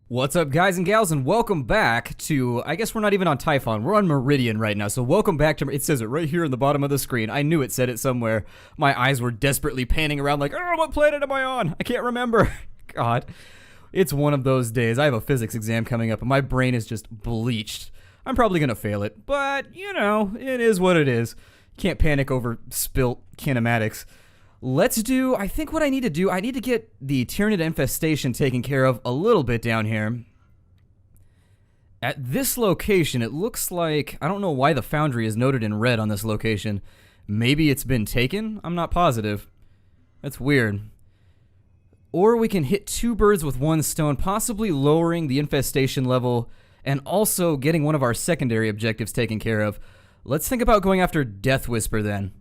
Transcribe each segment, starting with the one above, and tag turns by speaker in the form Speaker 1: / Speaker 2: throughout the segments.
Speaker 1: What's up, guys and gals, and welcome back to, I guess we're not even on Typhon, we're on Meridian right now, so welcome back to, it says it right here in the bottom of the screen. I knew it said it somewhere. My eyes were desperately panning around like, oh, what planet am I on? I can't remember. God, it's one of those days. I have a physics exam coming up, and my brain is just bleached. I'm probably going to fail it, but, you know, it is what it is. Can't panic over spilt kinematics. Let's do, I think what I need to do, I need to get the Tyranid infestation taken care of a little bit down here. At this location, it looks like, I don't know why the foundry is noted in red on this location. Maybe it's been taken? I'm not positive. That's weird. Or we can hit two birds with one stone, possibly lowering the infestation level and also getting one of our secondary objectives taken care of. Let's think about going after Death Whisper then.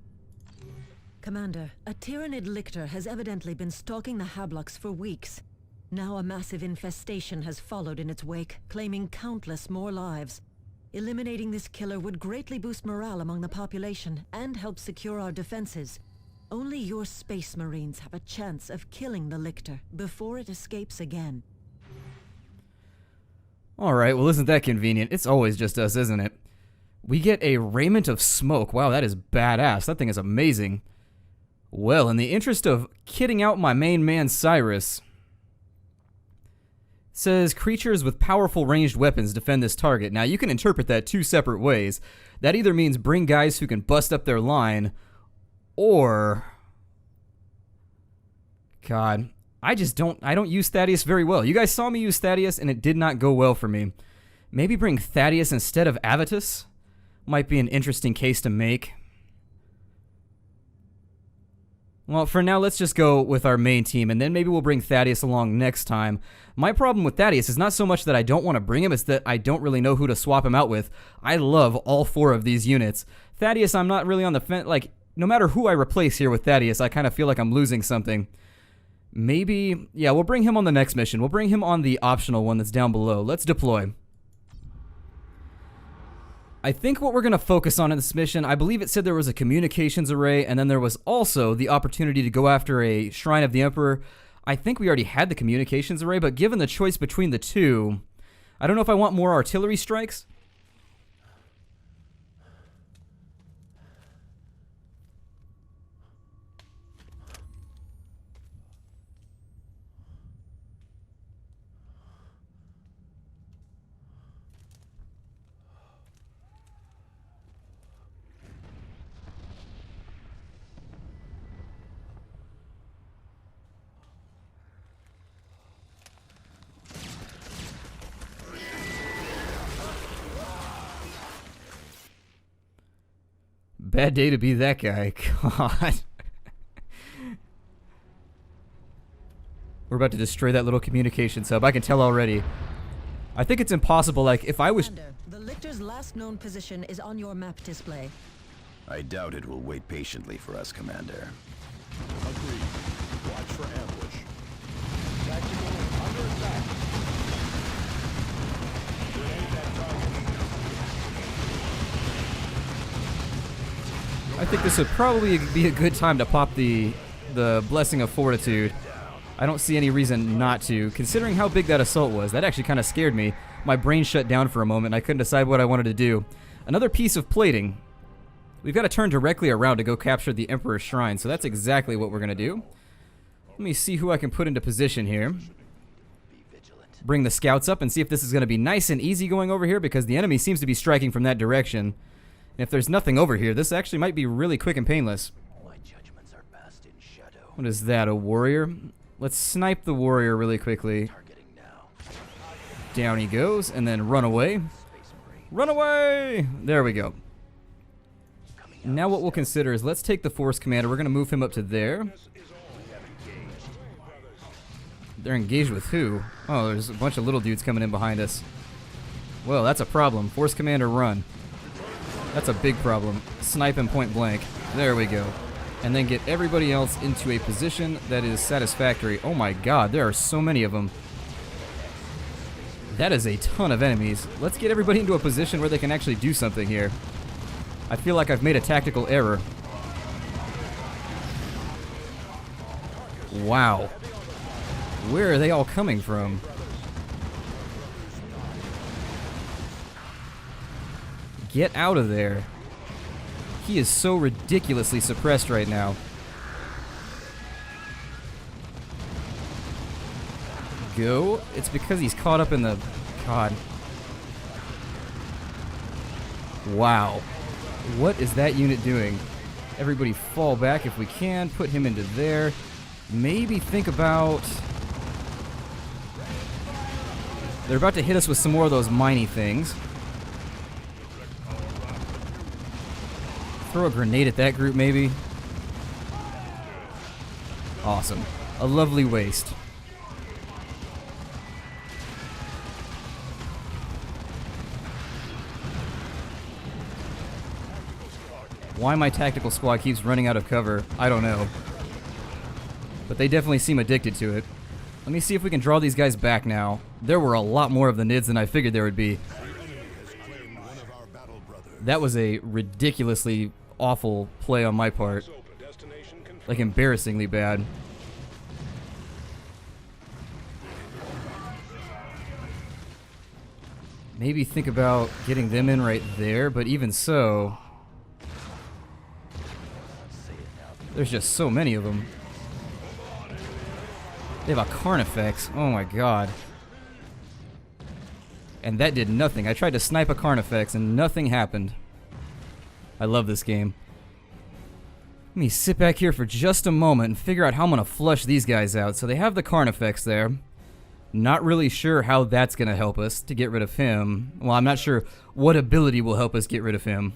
Speaker 2: Commander, a Tyranid lictor has evidently been stalking the Hablocks for weeks. Now a massive infestation has followed in its wake, claiming countless more lives. Eliminating this killer would greatly boost morale among the population and help secure our defenses. Only your space marines have a chance of killing the lictor before it escapes again.
Speaker 1: Alright, well isn't that convenient? It's always just us, isn't it? We get a Raiment of Smoke. Wow, that is badass. That thing is amazing. Well, in the interest of kitting out my main man Cyrus, it says creatures with powerful ranged weapons defend this target. Now you can interpret that two separate ways. That either means bring guys who can bust up their line, or God, I don't use Thaddeus very well. You guys saw me use Thaddeus and it did not go well for me. Maybe bring Thaddeus instead of Avitus might be an interesting case to make. Well, for now, let's just go with our main team, and then maybe we'll bring Thaddeus along next time. My problem with Thaddeus is not so much that I don't want to bring him, it's that I don't really know who to swap him out with. I love all four of these units. Thaddeus, I'm not really on the fence. Like, no matter who I replace here with Thaddeus, I kind of feel like I'm losing something. Maybe, yeah, we'll bring him on the next mission. We'll bring him on the optional one that's down below. Let's deploy. I think what we're going to focus on in this mission, I believe it said there was a communications array, and then there was also the opportunity to go after a Shrine of the Emperor. I think we already had the communications array, but given the choice between the two, I don't know if I want more artillery strikes. Bad day to be that guy. God. We're about to destroy that little communications hub. I can tell already. I think it's impossible. Like, if I was...
Speaker 2: Commander, the lictor's last known position is on your map display.
Speaker 3: I doubt it will wait patiently for us, Commander.
Speaker 4: Agreed. Watch for ambush. Tactical under attack. Grenade that target.
Speaker 1: I think this would probably be a good time to pop the Blessing of Fortitude. I don't see any reason not to, considering how big that assault was. That actually kind of scared me. My brain shut down for a moment and I couldn't decide what I wanted to do. Another piece of plating. We've got to turn directly around to go capture the Emperor's Shrine, so that's exactly what we're going to do. Let me see who I can put into position here. Bring the scouts up and see if this is going to be nice and easy going over here, because the enemy seems to be striking from that direction. And if there's nothing over here, this actually might be really quick and painless.
Speaker 3: My judgments are passed in shadow.
Speaker 1: What is that, a warrior? Let's snipe the warrior really quickly.
Speaker 3: Targeting now.
Speaker 1: Down he goes, and then run away. Run away! There we go. Now what we'll consider is, let's take the Force Commander. We're going to move him up to there. They're engaged with who? Oh, there's a bunch of little dudes coming in behind us. Well, that's a problem. Force Commander, run. That's a big problem. Snipe him point blank. There we go. And then get everybody else into a position that is satisfactory. Oh my god, there are so many of them. That is a ton of enemies. Let's get everybody into a position where they can actually do something here. I feel like I've made a tactical error. Wow. Where are they all coming from? Get out of there. He is so ridiculously suppressed right now. Go. It's because he's caught up in the... God. Wow. What is that unit doing? Everybody fall back if we can. Put him into there. Maybe think about... They're about to hit us with some more of those miney things. Throw a grenade at that group, maybe. Awesome. A lovely waste. Why my tactical squad keeps running out of cover, I don't know. But they definitely seem addicted to it. Let me see if we can draw these guys back now. There were a lot more of the Nids than I figured there would be. That was a ridiculously awful play on my part. Like, embarrassingly bad. Maybe think about getting them in right there, but even so... There's just so many of them. They have a Carnifex. Oh my god. And that did nothing. I tried to snipe a Carnifex and nothing happened. I love this game. Let me sit back here for just a moment and figure out how I'm going to flush these guys out. So they have the Carnifex there. Not really sure how that's going to help us to get rid of him. Well, I'm not sure what ability will help us get rid of him.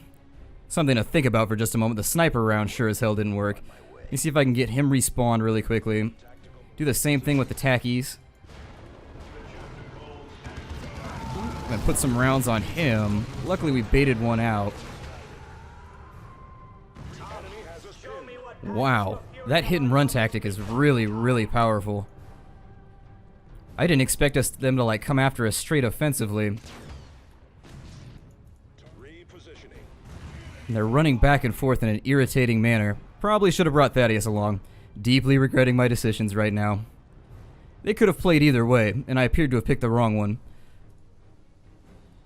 Speaker 1: Something to think about for just a moment. The sniper round sure as hell didn't work. Let me see if I can get him respawned really quickly. Do the same thing with the tackies. I'm gonna put some rounds on him. Luckily we baited one out. Wow. That hit and run tactic is really, really powerful. I didn't expect them to like come after us straight offensively. And they're running back and forth in an irritating manner. Probably should have brought Thaddeus along. Deeply regretting my decisions right now. They could have played either way, and I appeared to have picked the wrong one.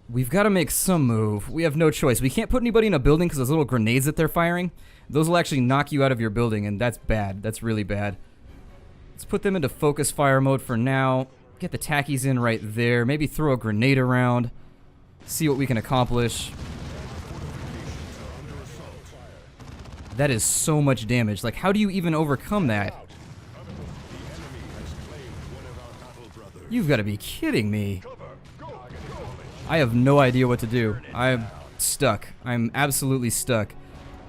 Speaker 1: We've got to make some move. We have no choice. We can't put anybody in a building because those little grenades that they're firing, those will actually knock you out of your building, and that's bad. That's really bad. Let's put them into focus fire mode for now. Get the tackies in right there. Maybe throw a grenade around. See what we can accomplish. That is so much damage. Like, how do you even overcome that? You've got to be kidding me. I have no idea what to do. I'm stuck. I'm absolutely stuck.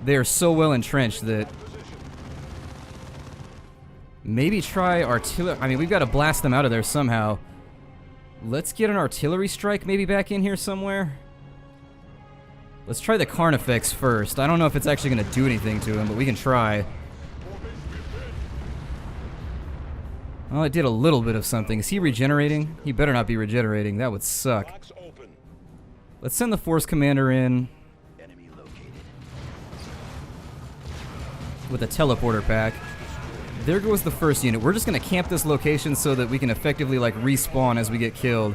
Speaker 1: They are so well entrenched that... Maybe try artillery... I mean, we've got to blast them out of there somehow. Let's get an artillery strike maybe back in here somewhere. Let's try the Carnifex first. I don't know if it's actually going to do anything to him, but we can try. Well, it did a little bit of something. Is he regenerating? He better not be regenerating. That would suck. Let's send the Force Commander in with a teleporter pack. There goes the first unit. We're just going to camp this location so that we can effectively, like, respawn as we get killed.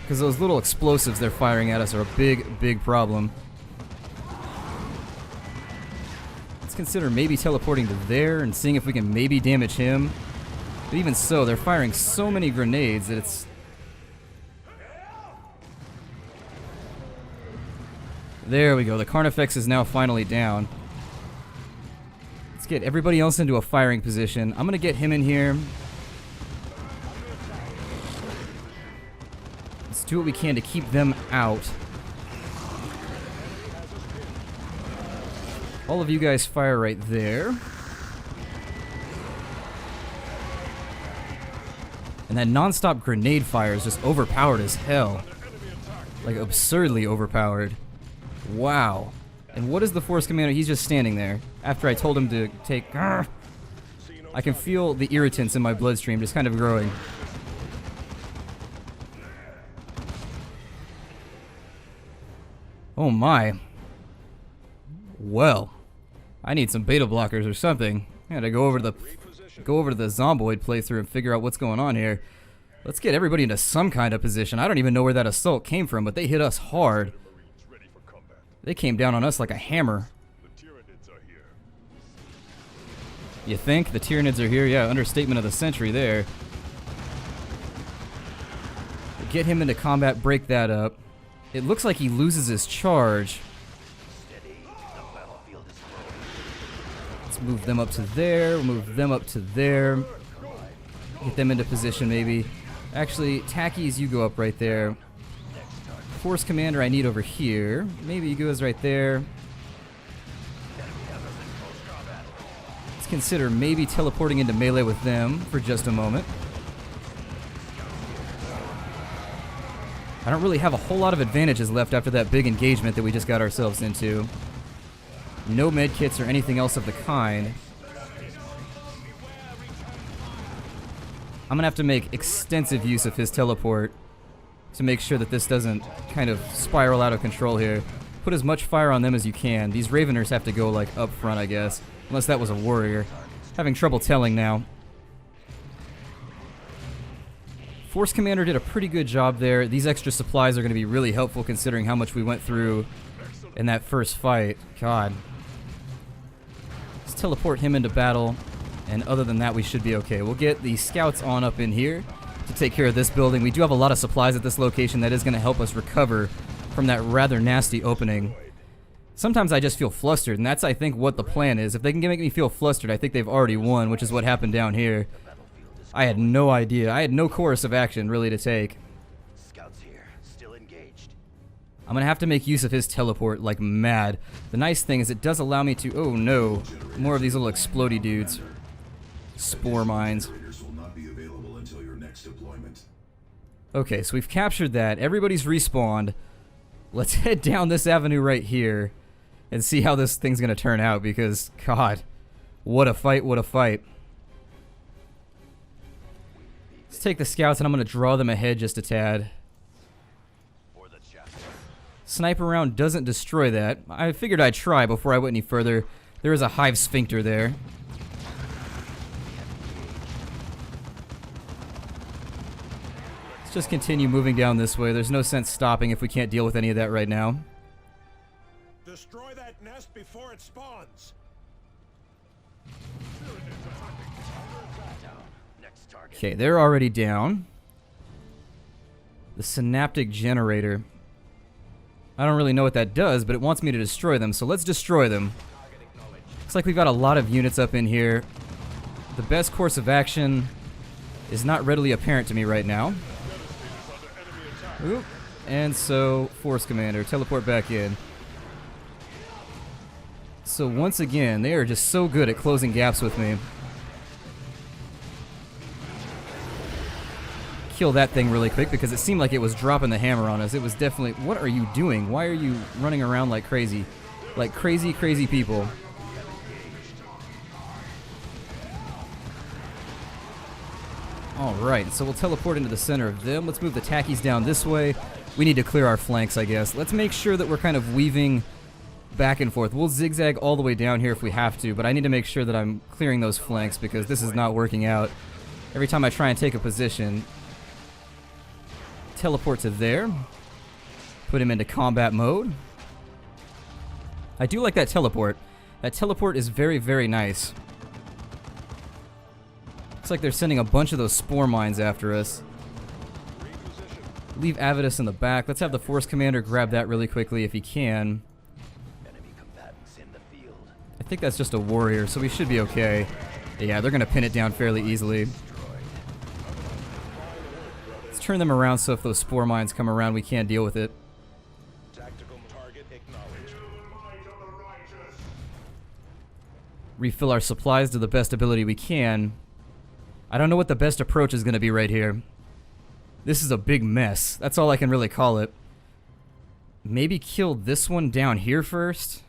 Speaker 1: Because those little explosives they're firing at us are a big, big problem. Let's consider maybe teleporting to there and seeing if we can maybe damage him. But even so, they're firing so many grenades that it's... There we go. The Carnifex is now finally down. Let's get everybody else into a firing position. I'm going to get him in here. Let's do what we can to keep them out. All of you guys fire right there. And that non-stop grenade fire is just overpowered as hell. Like, absurdly overpowered. Wow. And what is the Force Commander? He's just standing there. After I told him to take... I can feel the irritants in my bloodstream just kind of growing. Oh my. Well, I need some beta blockers or something. I gotta go over to the Zomboid playthrough and figure out what's going on here. Let's get everybody into some kind of position. I don't even know where that assault came from, but they hit us hard. They came down on us like a hammer.
Speaker 4: The Tyranids are here.
Speaker 1: You think? The Tyranids are here? Yeah, understatement of the century there. Get him into combat, break that up. It looks like he loses his charge. Let's move them up to there, move them up to there. Get them into position maybe. Actually, Tackies, you go up right there. Force Commander I need over here. Maybe you goes right there. Let's consider maybe teleporting into melee with them for just a moment. I don't really have a whole lot of advantages left after that big engagement that we just got ourselves into. No medkits or anything else of the kind. I'm gonna have to make extensive use of his teleport to make sure that this doesn't kind of spiral out of control here. Put as much fire on them as you can. These Raveners have to go like up front, I guess. Unless that was a warrior. Having trouble telling now. Force Commander did a pretty good job there. These extra supplies are going to be really helpful considering how much we went through in that first fight. God. Let's teleport him into battle. And other than that, we should be okay. We'll get the scouts on up in here to take care of this building. We do have a lot of supplies at this location that is going to help us recover from that rather nasty opening. Sometimes I just feel flustered, and that's, I think, what the plan is. If they can make me feel flustered, I think they've already won, which is what happened down here. I had no idea. I had no course of action, really, to take.
Speaker 3: Scouts here, still engaged.
Speaker 1: I'm going to have to make use of his teleport like mad. The nice thing is it does allow me to... Oh, no. More of these little explodey dudes. Spore mines.
Speaker 5: Will not be available until your next deployment.
Speaker 1: Okay, so we've captured that. Everybody's respawned. Let's head down this avenue right here and see how this thing's going to turn out because, God, what a fight, what a fight. Let's take the scouts and I'm going to draw them ahead just a tad. Sniper round doesn't destroy that. I figured I'd try before I went any further. There is a hive sphincter there. Let's just continue moving down this way. There's no sense stopping if we can't deal with any of that right now.
Speaker 4: Destroy that nest before it spawns.
Speaker 1: Okay, they're already down. The synaptic generator. I don't really know what that does, but it wants me to destroy them, so let's destroy them. Looks like we've got a lot of units up in here. The best course of action is not readily apparent to me right now. Oop. And so, Force Commander, teleport back in. So once again, they are just so good at closing gaps with me. Kill that thing really quick because it seemed like it was dropping the hammer on us. It was definitely... What are you doing? Why are you running around like crazy? Like crazy, crazy people. Alright, so we'll teleport into the center of them. Let's move the tackies down this way. We need to clear our flanks, I guess. Let's make sure that we're kind of weaving back and forth. We'll zigzag all the way down here if we have to, but I need to make sure that I'm clearing those flanks because this is not working out. Every time I try and take a position... Teleport to there. Put him into combat mode. I do like that teleport. That teleport is very, very nice. Looks like they're sending a bunch of those spore mines after us. Leave Avidus in the back. Let's have the Force Commander grab that really quickly if he can. I think that's just a warrior, so we should be okay. Yeah, they're going to pin it down fairly easily. Turn them around so if those spore mines come around we can't deal with it.
Speaker 4: Tactical target acknowledged.
Speaker 1: Refill our supplies to the best ability we can. I don't know what the best approach is going to be right here. This is a big mess. That's all I can really call it. Maybe kill this one down here first.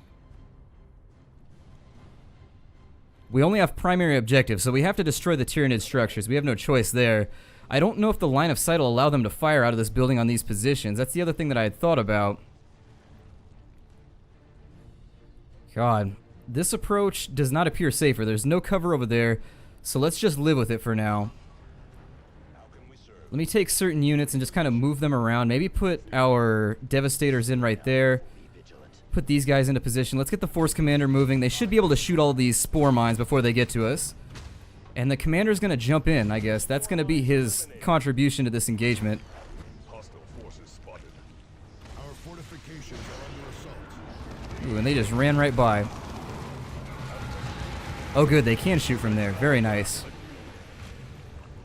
Speaker 1: We only have primary objectives, so we have to destroy the Tyranid structures. We have no choice there. I don't know if the line of sight will allow them to fire out of this building on these positions. That's the other thing that I had thought about. God, this approach does not appear safer. There's no cover over there, so let's just live with it for now. Let me take certain units and just kind of move them around. Maybe put our Devastators in right there. Put these guys into position. Let's get the Force Commander moving. They should be able to shoot all these spore mines before they get to us. And the Commander's going to jump in, I guess. That's going to be his contribution to this engagement.
Speaker 4: Hostile forces spotted. Our fortifications are under assault.
Speaker 1: Ooh, and they just ran right by. Oh, good. They can shoot from there. Very nice.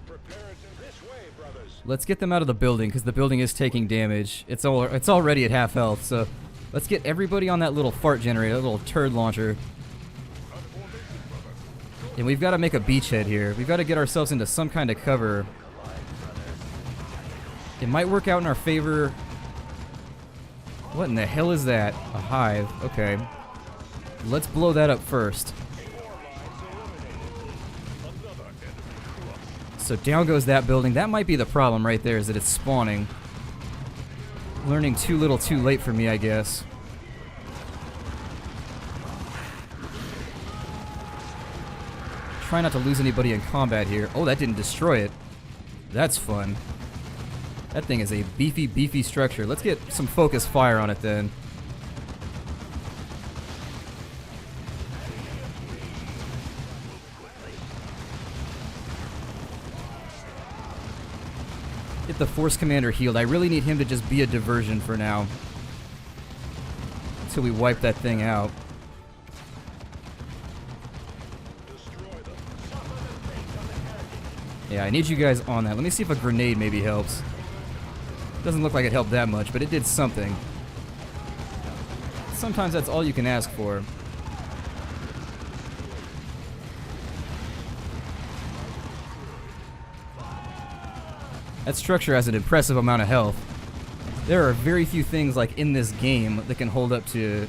Speaker 4: Prepare it this way, brothers.
Speaker 1: Let's get them out of the building, because the building is taking damage. It's already at half health, so let's get everybody on that little fart generator, that little turd launcher. And we've got to make a beachhead here. We've got to get ourselves into some kind of cover. It might work out in our favor. What in the hell is that? A hive. Okay. Let's blow that up first. So down goes that building. That might be the problem right there, is that it's spawning. Learning too little too late for me, I guess. Try not to lose anybody in combat here. Oh, that didn't destroy it. That's fun. That thing is a beefy, beefy structure. Let's get some focus fire on it then. Get the Force Commander healed. I really need him to just be a diversion for now. Until we wipe that thing out. Yeah, I need you guys on that. Let me see if a grenade maybe helps. Doesn't look like it helped that much, but it did something. Sometimes that's all you can ask for. That structure has an impressive amount of health. There are very few things like in this game that can hold up to...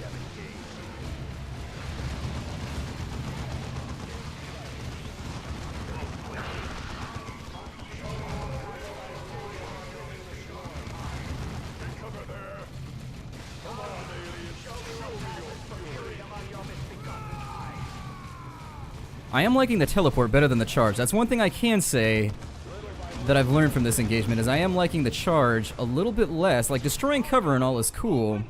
Speaker 1: I am liking the teleport better than the charge. That's one thing I can say that I've learned from this engagement, is I am liking the charge a little bit less. Like, destroying cover and all is cool.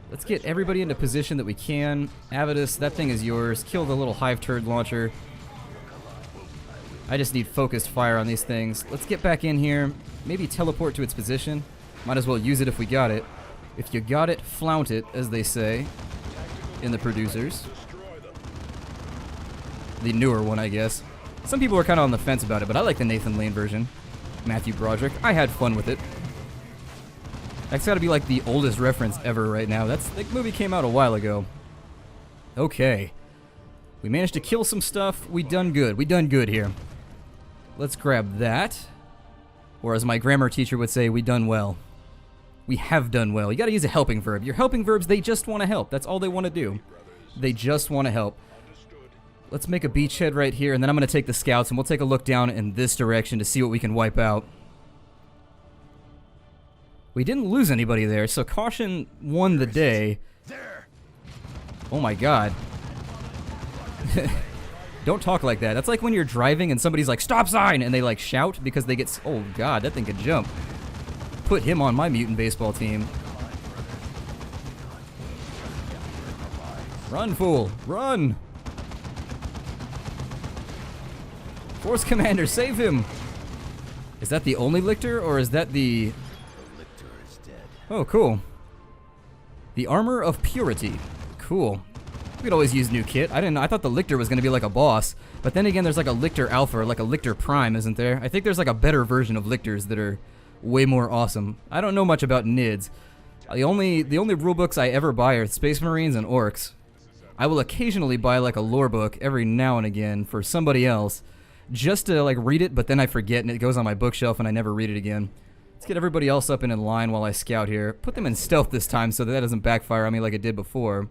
Speaker 1: Let's get everybody into position that we can. Avidus, that thing is yours. Kill the little hive turd launcher. I just need focused fire on these things. Let's get back in here. Maybe teleport to its position. Might as well use it if we got it. If you got it, flaunt it, as they say in the producers. The newer one, I guess. Some people are kind of on the fence about it, but I like the Nathan Lane version. Matthew Broderick. I had fun with it. That's got to be like the oldest reference ever right now. That movie came out a while ago. Okay. We managed to kill some stuff. We done good. We done good here. Let's grab that. Or as my grammar teacher would say, we done well. We have done well. You got to use a helping verb. Your helping verbs, they just want to help. That's all they want to do. They just want to help. Let's make a beachhead right here, and then I'm going to take the scouts, and we'll take a look down in this direction to see what we can wipe out. We didn't lose anybody there, so caution won the day. Oh my god. Don't talk like that. That's like when you're driving and somebody's like, stop sign, and they like shout because they get... Oh god, that thing could jump. Put him on my mutant baseball team. Run, fool. Run! Force Commander, save him! Is that the only Lictor, or is that the...
Speaker 3: Lictor is dead.
Speaker 1: Oh, cool. The Armor of Purity. Cool. We could always use new kit. I thought the Lictor was going to be like a boss. But then again, there's like a Lictor Alpha, or like a Lictor Prime, isn't there? I think there's like a better version of Lictors that are way more awesome. I don't know much about NIDs. The only rulebooks I ever buy are Space Marines and Orcs. I will occasionally buy like a lore book every now and again for somebody else, just to like read it, but then I forget and it goes on my bookshelf and I never read it again. Let's get everybody else up and in line while I scout here. Put them in stealth this time so that doesn't backfire on me like it did before.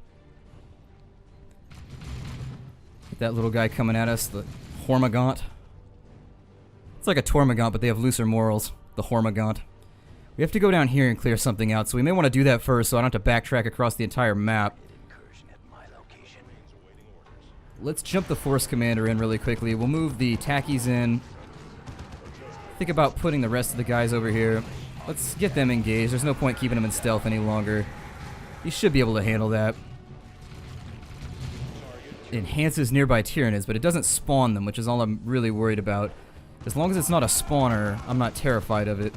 Speaker 1: Get that little guy coming at us, the Hormagaunt. It's like a Tormagaunt, but they have looser morals, the Hormagaunt. We have to go down here and clear something out, so we may want to do that first so I don't have to backtrack across the entire map. Let's jump the Force Commander in really quickly. We'll move the Tackies in. Think about putting the rest of the guys over here. Let's get them engaged. There's no point keeping them in stealth any longer. He should be able to handle that. Enhances nearby Tyranids, but it doesn't spawn them, which is all I'm really worried about. As long as it's not a spawner, I'm not terrified of it.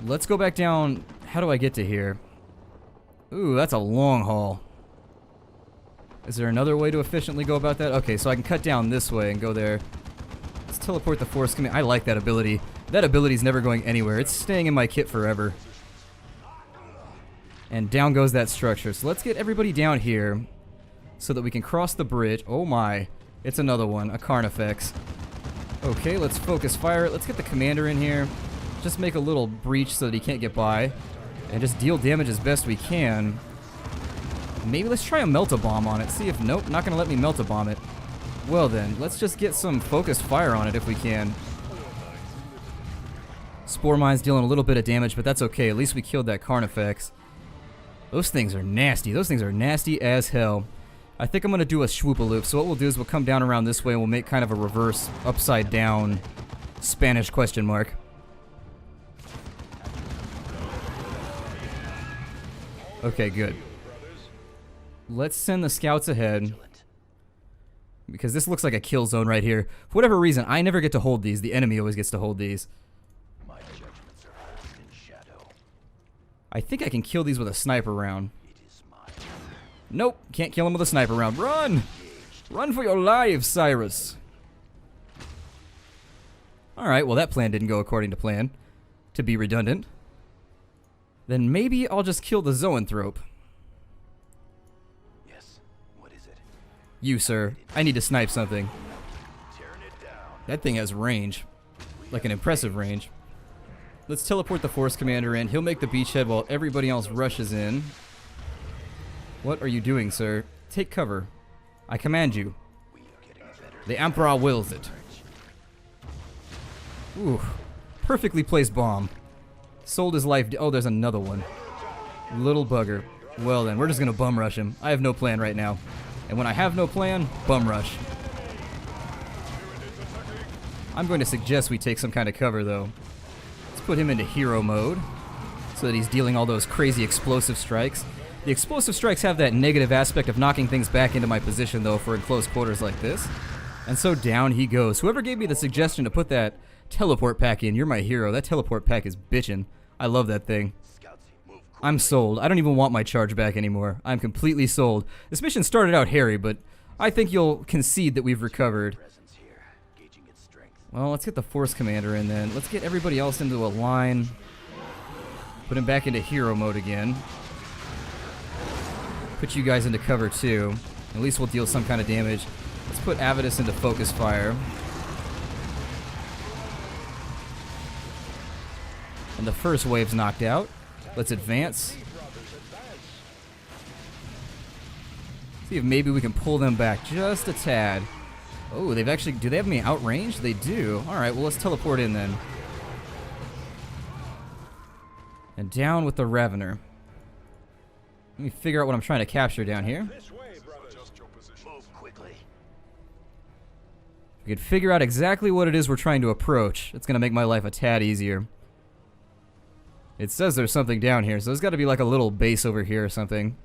Speaker 1: Let's go back down. How do I get to here? Ooh, that's a long haul. Is there another way to efficiently go about that? Okay, so I can cut down this way and go there. Let's teleport the Force Command. I like that ability. That ability's never going anywhere. It's staying in my kit forever. And down goes that structure. So let's get everybody down here so that we can cross the bridge. Oh my. It's another one. A Carnifex. Okay, let's focus fire it. Let's get the commander in here. Just make a little breach so that he can't get by. And just deal damage as best we can. Maybe let's try a melt-a-bomb on it. See if... Nope, not going to let me melt-a-bomb it. Well then, let's just get some focused fire on it if we can. Spore Mine's dealing a little bit of damage, but that's okay. At least we killed that Carnifex. Those things are nasty. Those things are nasty as hell. I think I'm going to do a swoop-a-loop. So what we'll do is we'll come down around this way and we'll make kind of a reverse, upside-down Spanish question mark. Okay, good. Let's send the scouts ahead. Because this looks like a kill zone right here. For whatever reason, I never get to hold these. The enemy always gets to hold these.
Speaker 3: My judgments are hidden in shadow.
Speaker 1: I think I can kill these with a sniper round.
Speaker 3: It is mine.
Speaker 1: Nope, can't kill them with a sniper round. Run! Run for your lives, Cyrus. Alright, well that plan didn't go according to plan. To be redundant. Then maybe I'll just kill the Zoanthrope.
Speaker 3: Yes. What is it?
Speaker 1: You, sir. I need to snipe something.
Speaker 3: Tyranid down.
Speaker 1: That thing has range. Like an impressive range. Let's teleport the Force Commander in. He'll make the beachhead while everybody else rushes in. What are you doing, sir? Take cover. I command you.
Speaker 3: We are getting better.
Speaker 1: The Emperor wills it. Ooh. Perfectly placed bomb. Sold his life. Oh, there's another one. Little bugger. Well then, we're just gonna bum rush him. I have no plan right now. And when I have no plan, bum rush. I'm going to suggest we take some kind of cover though. Let's put him into hero mode so that he's dealing all those crazy explosive strikes. The explosive strikes have that negative aspect of knocking things back into my position though for in close quarters like this. And so down he goes. Whoever gave me the suggestion to put that teleport pack in, you're my hero. That teleport pack is bitchin'. I love that thing. I'm sold. I don't even want my charge back anymore. I'm completely sold. This mission started out hairy, but I think you'll concede that we've recovered. Well, let's get the Force Commander in then. Let's get everybody else into a line. Put him back into hero mode again. Put you guys into cover too. At least we'll deal some kind of damage. Let's put Avidus into focus fire. And the first wave's knocked out. Let's advance. See if maybe we can pull them back just a tad. Oh, they've actually... Do they have me outranged? They do. Alright, well let's teleport in then. And down with the Ravener. Let me figure out what I'm trying to capture down here.
Speaker 4: This way, brothers.
Speaker 3: Move quickly.
Speaker 1: We can figure out exactly what it is we're trying to approach. It's going to make my life a tad easier. It says there's something down here, so there's got to be like a little base over here or something.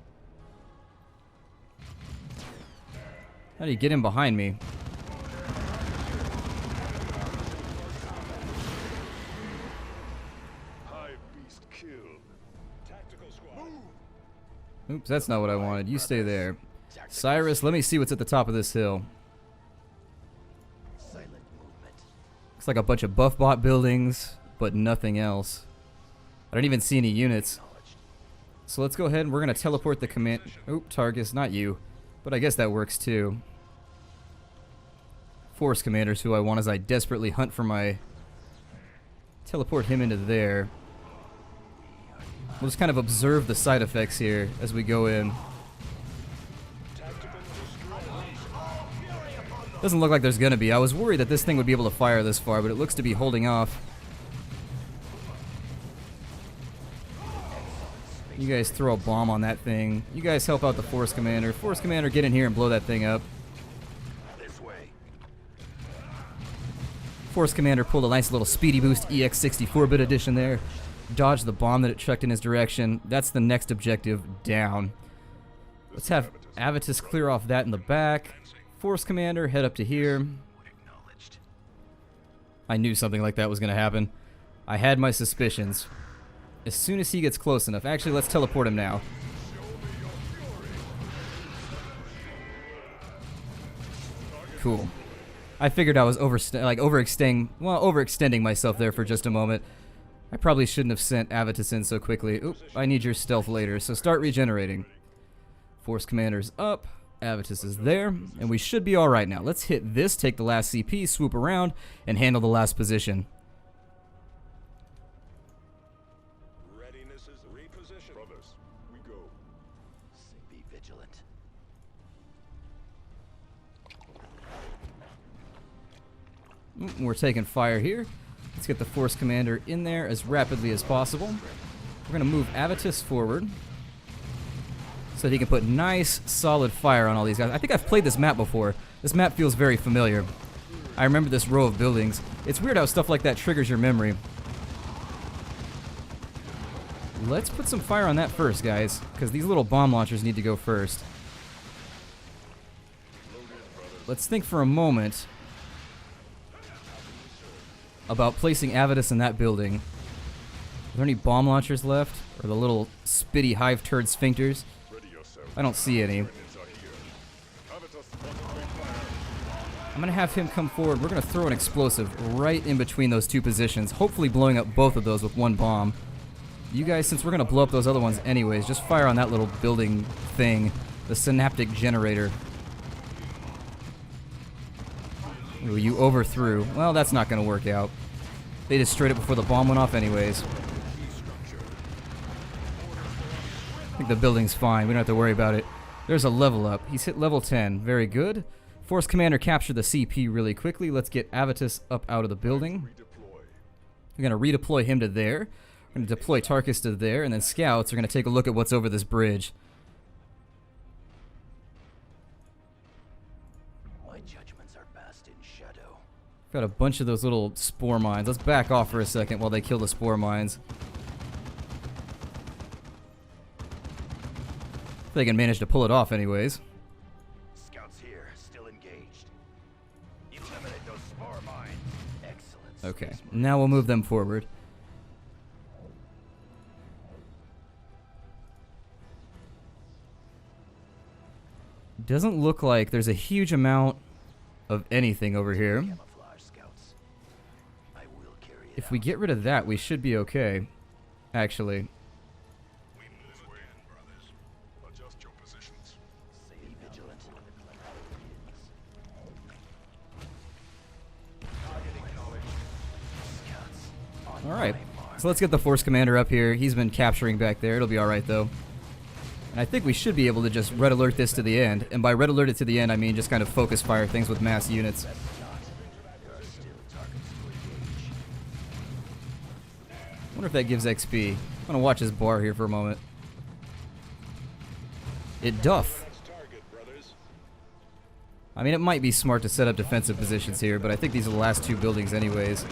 Speaker 1: How do you get in behind me?
Speaker 4: Hive beast killed. Tactical squad.
Speaker 1: Oops, that's not what I wanted. You stay there. Cyrus, let me see what's at the top of this hill.
Speaker 3: Silent movement.
Speaker 1: Looks like a bunch of buff bot buildings, but nothing else. I don't even see any units. So let's go ahead and we're going to teleport the command... Oop, Targus, not you. But I guess that works too. Force Commander's who I want as I desperately hunt for my... Teleport him into there. We'll just kind of observe the side effects here as we go in. Doesn't look like there's going to be. I was worried that this thing would be able to fire this far, but it looks to be holding off. You guys throw a bomb on that thing. You guys help out the Force Commander. Force Commander, get in here and blow that thing up.
Speaker 3: This way.
Speaker 1: Force Commander pulled a nice little speedy boost EX64-bit edition there. dodge the bomb that it chucked in his direction. That's the next objective down. Let's have Avitus clear off that in the back. Force Commander, head up to here. I knew something like that was going to happen. I had my suspicions. As soon as he gets close enough. Actually, let's teleport him now. Cool. I figured I was overextending myself there for just a moment. I probably shouldn't have sent Avitus in so quickly. Oop, I need your stealth later, so start regenerating. Force Commander's up. Avitus is there, and we should be alright now. Let's hit this, take the last CP, swoop around, and handle the last position.
Speaker 4: Readiness is repositioned. Brothers, we go.
Speaker 3: Be vigilant.
Speaker 1: We're taking fire here. Let's get the Force Commander in there as rapidly as possible. We're going to move Avitus forward so that he can put nice, solid fire on all these guys. I think I've played this map before. This map feels very familiar. I remember this row of buildings. It's weird how stuff like that triggers your memory. Let's put some fire on that first, guys, because these little bomb launchers need to go first. Let's think for a moment about placing Avitus in that building. Are there any bomb launchers left? Or the little spitty hive turd sphincters? I don't see any. I'm going to have him come forward. We're going to throw an explosive right in between those two positions, hopefully blowing up both of those with one bomb. You guys, since we're going to blow up those other ones anyways, just fire on that little building thing, the synaptic generator. Ooh, you overthrew. Well, that's not going to work out. They destroyed it before the bomb went off anyways. I think the building's fine. We don't have to worry about it. There's a level up. He's hit level 10. Very good. Force Commander captured the CP really quickly. Let's get Avitus up out of the building. We're going to redeploy him to there. We're going to deploy Tarkus to there. And then scouts are going to take a look at what's over this bridge.
Speaker 3: My judgments are best in shadow.
Speaker 1: Got a bunch of those little spore mines. Let's back off for a second while they kill the spore mines. They can manage to pull it off anyways.
Speaker 3: Scouts here, still engaged. Eliminate those spore mines. Excellent.
Speaker 1: Okay, now we'll move them forward. Doesn't look like there's a huge amount of anything over here.
Speaker 3: Camouflage scouts. I will carry it
Speaker 1: If we get rid of that, we should be okay. Actually.
Speaker 4: We move in, brothers. Adjust your positions.
Speaker 3: Be vigilant.
Speaker 1: Alright, so let's get the Force Commander up here. He's been capturing back there. It'll be alright though. And I think we should be able to just red alert this to the end. And by red alert it to the end, I mean just kind of focus fire things with mass units. Wonder if that gives XP. I'm gonna watch his bar here for a moment. It doth. I mean, it might be smart to set up defensive positions here, but I think these are the last two buildings anyways.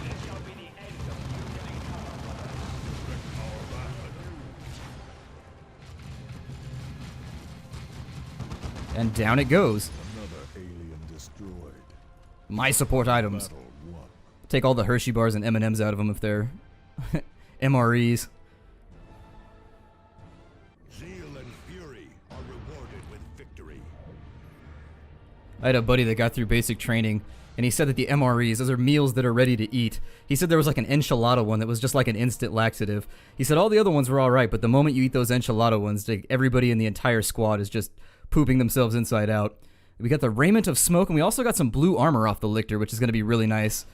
Speaker 1: And down it goes.
Speaker 5: Another alien destroyed.
Speaker 1: My support items.
Speaker 5: Battle won.
Speaker 1: Take all the Hershey bars and M&Ms out of them if they're MREs.
Speaker 4: Zeal and fury are rewarded with victory.
Speaker 1: I had a buddy that got through basic training, and he said that the MREs, those are meals that are ready to eat. He said there was like an enchilada one that was just like an instant laxative. He said all the other ones were alright, but the moment you eat those enchilada ones, everybody in the entire squad is just pooping themselves inside out. We got the Raiment of Smoke, and we also got some blue armor off the Lictor, which is going to be really nice.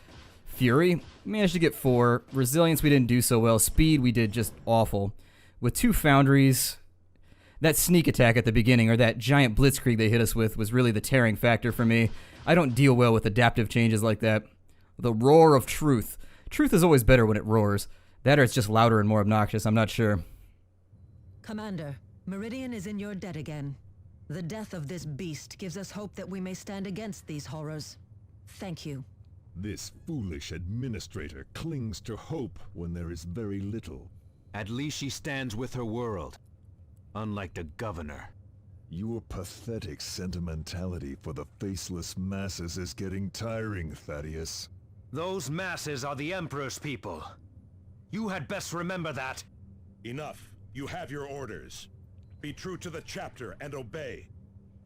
Speaker 1: Fury, managed to get 4. Resilience, we didn't do so well. Speed, we did just awful. With 2 Foundries, that sneak attack at the beginning, or that giant blitzkrieg they hit us with, was really the tearing factor for me. I don't deal well with adaptive changes like that. The Roar of Truth. Truth is always better when it roars. That or it's just louder and more obnoxious, I'm not sure.
Speaker 2: Commander, Meridian is in your debt again. The death of this beast gives us hope that we may stand against these horrors. Thank you.
Speaker 5: This foolish administrator clings to hope when there is very little.
Speaker 6: At least she stands with her world. Unlike the governor.
Speaker 5: Your pathetic sentimentality for the faceless masses is getting tiring, Thaddeus.
Speaker 6: Those masses are the Emperor's people. You had best remember that.
Speaker 4: Enough. You have your orders. Be true to the chapter and obey.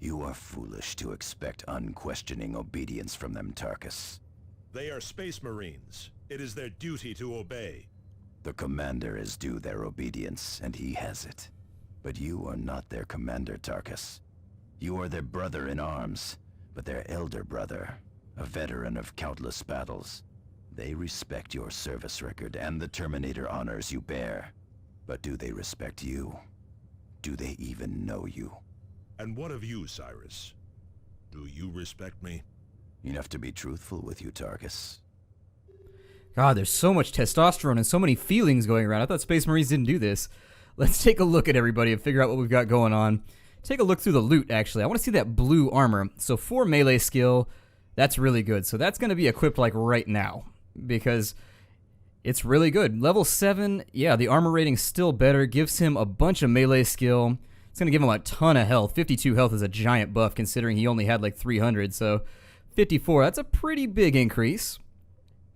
Speaker 3: You are foolish to expect unquestioning obedience from them, Tarkus.
Speaker 4: They are Space Marines. It is their duty to obey.
Speaker 3: The commander is due their obedience, and he has it. But you are not their commander, Tarkus. You are their brother in arms, but their elder brother, a veteran of countless battles. They respect your service record and the Terminator honors you bear. But do they respect you? Do they even know you?
Speaker 4: And what of you, Cyrus? Do you respect me?
Speaker 3: Enough to be truthful with you, Tarkus.
Speaker 1: God, there's so much testosterone and so many feelings going around. I thought Space Marines didn't do this. Let's take a look at everybody and figure out what we've got going on. Take a look through the loot, actually. I want to see that blue armor. So 4 melee skill, that's really good. So that's going to be equipped like right now because it's really good. Level 7, yeah, the armor rating's still better. Gives him a bunch of melee skill. It's going to give him a ton of health. 52 health is a giant buff considering he only had like 300. So 54, that's a pretty big increase.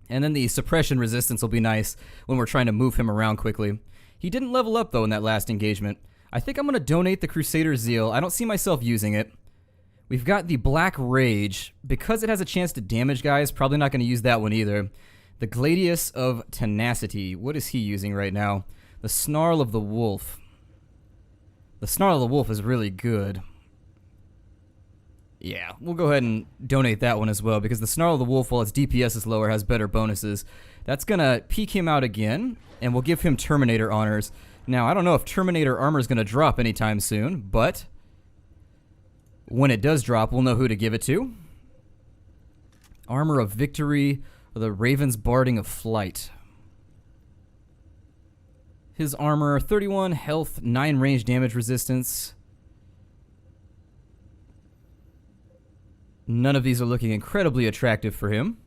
Speaker 1: And then the suppression resistance will be nice when we're trying to move him around quickly. He didn't level up, though, in that last engagement. I think I'm going to donate the Crusader Zeal. I don't see myself using it. We've got the Black Rage. Because it has a chance to damage guys, probably not going to use that one either. The Gladius of Tenacity. What is he using right now? The Snarl of the Wolf. The Snarl of the Wolf is really good. Yeah, we'll go ahead and donate that one as well, because the Snarl of the Wolf, while its DPS is lower, has better bonuses. That's going to peak him out again, and we'll give him Terminator honors. Now, I don't know if Terminator armor is going to drop anytime soon, but when it does drop, we'll know who to give it to. Armor of Victory, or the Raven's Barding of Flight. His armor, 31 health, 9 range damage resistance. None of these are looking incredibly attractive for him.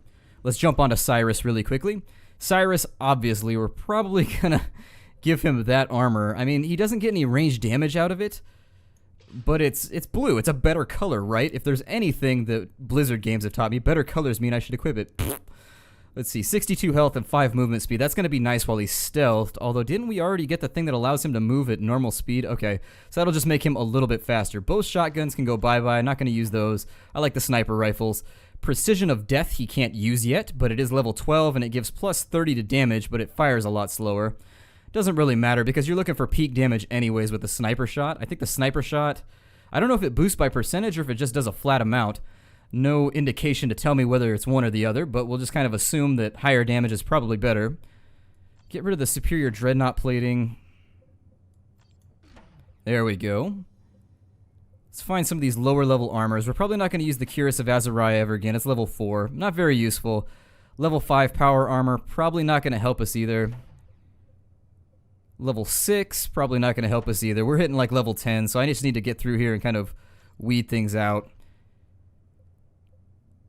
Speaker 1: Let's jump onto Cyrus really quickly. Cyrus, obviously, we're probably going to give him that armor. I mean, he doesn't get any range damage out of it, but it's blue. It's a better color, right? If there's anything that Blizzard games have taught me, better colors mean I should equip it. Let's see, 62 health and 5 movement speed. That's going to be nice while he's stealthed, although didn't we already get the thing that allows him to move at normal speed? Okay, so that'll just make him a little bit faster. Both shotguns can go bye-bye. Not going to use those. I like the sniper rifles. Precision of Death he can't use yet, but it is level 12, and it gives plus 30 to damage, but it fires a lot slower. Doesn't really matter, because you're looking for peak damage anyways with the sniper shot. I think the sniper shot, I don't know if it boosts by percentage or if it just does a flat amount. No indication to tell me whether it's one or the other, but we'll just kind of assume that higher damage is probably better. Get rid of the superior dreadnought plating. There we go. Let's find some of these lower level armors. We're probably not going to use the Cuirass of Azariah ever again. It's level 4. Not very useful. Level 5 power armor. Probably not going to help us either. Level 6. Probably not going to help us either. We're hitting like level 10, so I just need to get through here and kind of weed things out.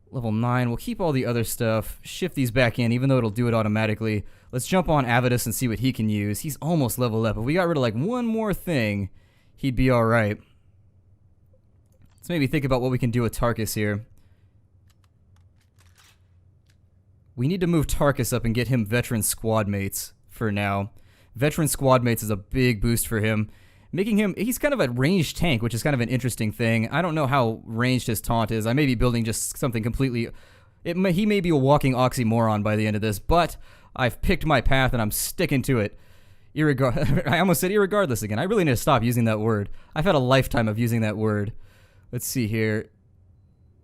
Speaker 1: Level 9. We'll keep all the other stuff. Shift these back in, even though it'll do it automatically. Let's jump on Avidus and see what he can use. He's almost leveled up. If we got rid of like one more thing, he'd be alright. Let's maybe think about what we can do with Tarkus here. We need to move Tarkus up and get him veteran squad mates for now. Veteran squad mates is a big boost for him. Making him, he's kind of a ranged tank, which is kind of an interesting thing. I don't know how ranged his taunt is. I may be building just something completely, he may be a walking oxymoron by the end of this, but I've picked my path and I'm sticking to it. I almost said irregardless again. I really need to stop using that word. I've had a lifetime of using that word. Let's see here.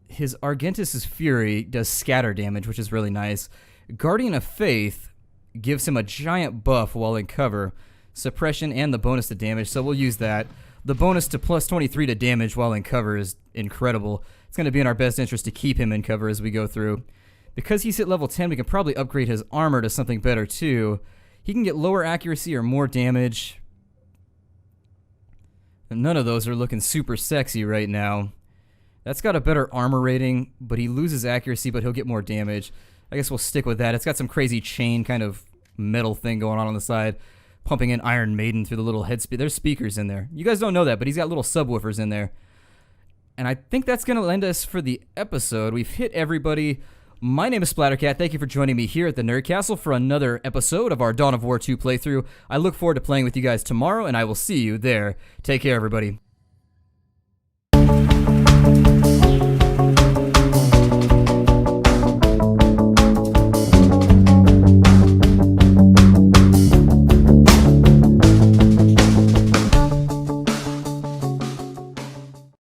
Speaker 1: His Argentus' Fury does scatter damage, which is really nice. Guardian of Faith gives him a giant buff while in cover. Suppression and the bonus to damage, so we'll use that. The bonus to plus 23 to damage while in cover is incredible. It's going to be in our best interest to keep him in cover as we go through. Because he's hit level 10, we can probably upgrade his armor to something better too. He can get lower accuracy or more damage. And none of those are looking super sexy right now. That's got a better armor rating, but he loses accuracy, but he'll get more damage. I guess we'll stick with that. It's got some crazy chain kind of metal thing going on the side. pumping in Iron Maiden through the little head There's speakers in there. You guys don't know that, but he's got little subwoofers in there. And I think that's going to end us for the episode. We've hit everybody. My name is Splattercat. Thank you for joining me here at the Nerd Castle for another episode of our Dawn of War 2 playthrough. I look forward to playing with you guys tomorrow, and I will see you there. Take care, everybody.